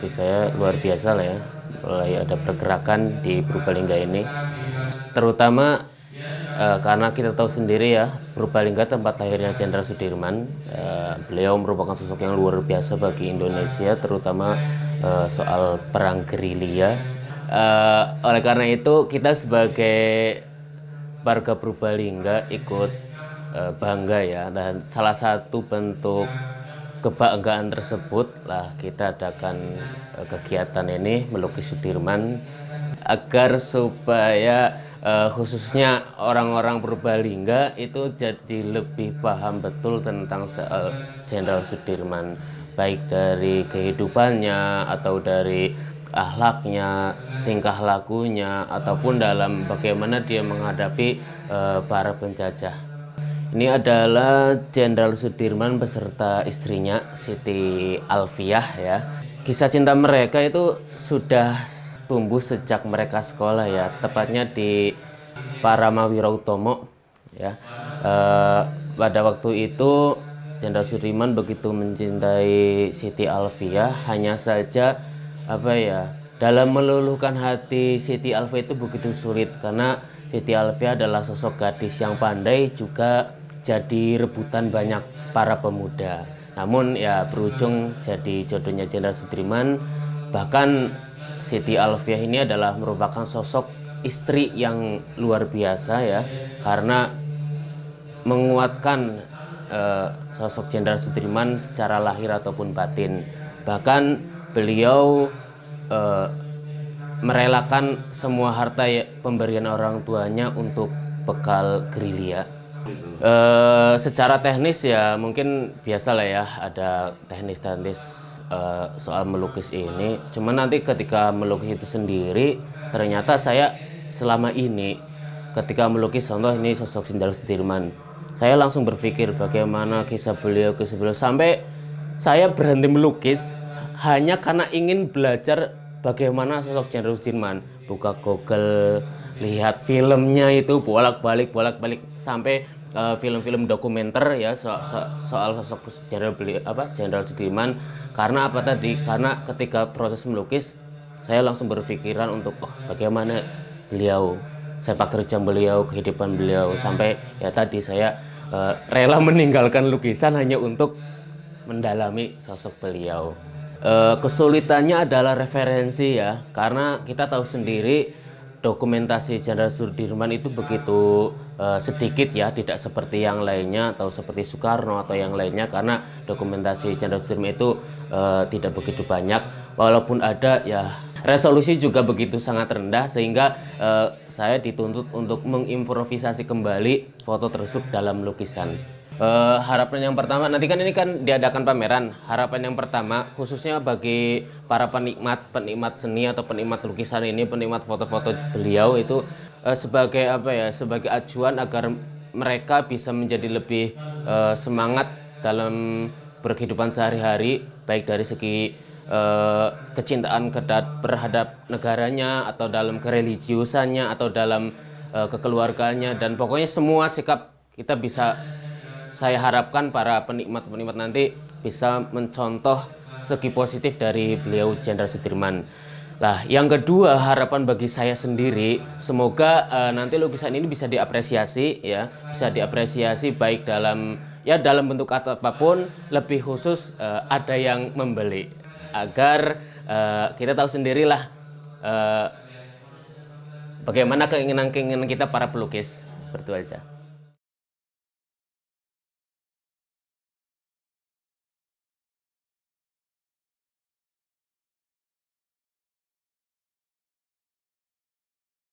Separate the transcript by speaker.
Speaker 1: bagi saya luar biasa lah ya, mulai ada pergerakan di Purbalingga ini, terutama karena kita tahu sendiri ya, Purbalingga tempat lahirnya Jenderal Sudirman. Beliau merupakan sosok yang luar biasa bagi Indonesia, terutama soal perang gerilya. Oleh karena itu kita sebagai warga Purbalingga ikut bangga ya, dan salah satu bentuk kebanggaan tersebut lah kita adakan kegiatan ini melukis Sudirman, agar supaya khususnya orang-orang Purbalingga itu jadi lebih paham betul tentang soal Jenderal Sudirman, baik dari kehidupannya atau dari akhlaknya, tingkah lakunya, ataupun dalam bagaimana dia menghadapi para penjajah. Ini adalah Jenderal Sudirman beserta istrinya Siti Alfiah ya. Kisah cinta mereka itu sudah tumbuh sejak mereka sekolah ya, tepatnya di Paramawirautomo ya. Pada waktu itu Jenderal Sudirman begitu mencintai Siti Alfiah, hanya saja apa ya, dalam meluluhkan hati Siti Alfiah itu begitu sulit, karena Siti Alfiah adalah sosok gadis yang pandai, juga jadi rebutan banyak para pemuda. Namun ya berujung jadi jodohnya Jenderal Sudirman. Bahkan Siti Alfiah ini adalah merupakan sosok istri yang luar biasa ya, karena menguatkan sosok Jenderal Sudirman secara lahir ataupun batin. Bahkan beliau merelakan semua harta pemberian orang tuanya untuk bekal gerilya. Secara teknis ya mungkin biasa lah ya, ada teknis-teknis soal melukis ini. Cuman nanti ketika melukis itu sendiri, ternyata saya selama ini ketika melukis, contoh ini sosok Jenderal Sudirman, saya langsung berpikir bagaimana kisah beliau, sampai saya berhenti melukis hanya karena ingin belajar bagaimana sosok Jenderal Sudirman. Buka Google, lihat filmnya itu bolak-balik sampai film-film dokumenter ya soal sosok Jenderal Sudirman. Karena apa tadi? Karena ketika proses melukis saya langsung berpikiran untuk bagaimana beliau, sepak terjang beliau, kehidupan beliau, sampai ya tadi saya rela meninggalkan lukisan hanya untuk mendalami sosok beliau. Kesulitannya adalah referensi ya, karena kita tahu sendiri dokumentasi Jenderal Sudirman itu begitu sedikit ya, tidak seperti yang lainnya atau seperti Soekarno atau yang lainnya, karena dokumentasi Jenderal Sudirman itu tidak begitu banyak. Walaupun ada ya, resolusi juga begitu sangat rendah, sehingga saya dituntut untuk mengimprovisasi kembali foto tersebut dalam lukisan. Harapan yang pertama, nanti kan ini kan diadakan pameran. Harapan yang pertama khususnya bagi para penikmat seni atau penikmat lukisan ini, penikmat foto-foto beliau itu sebagai apa ya, sebagai acuan agar mereka bisa menjadi lebih semangat dalam berkehidupan sehari-hari, baik dari segi kecintaan terhadap negaranya, atau dalam kereligiusannya, atau dalam kekeluarganya, dan pokoknya semua sikap kita bisa, saya harapkan para penikmat nanti bisa mencontoh segi positif dari beliau Jenderal Sudirman. Nah, yang kedua, harapan bagi saya sendiri, semoga nanti lukisan ini bisa diapresiasi ya, bisa diapresiasi baik dalam bentuk apapun, lebih khusus ada yang membeli, agar kita tahu sendirilah bagaimana keinginan kita para pelukis, seperti itu aja.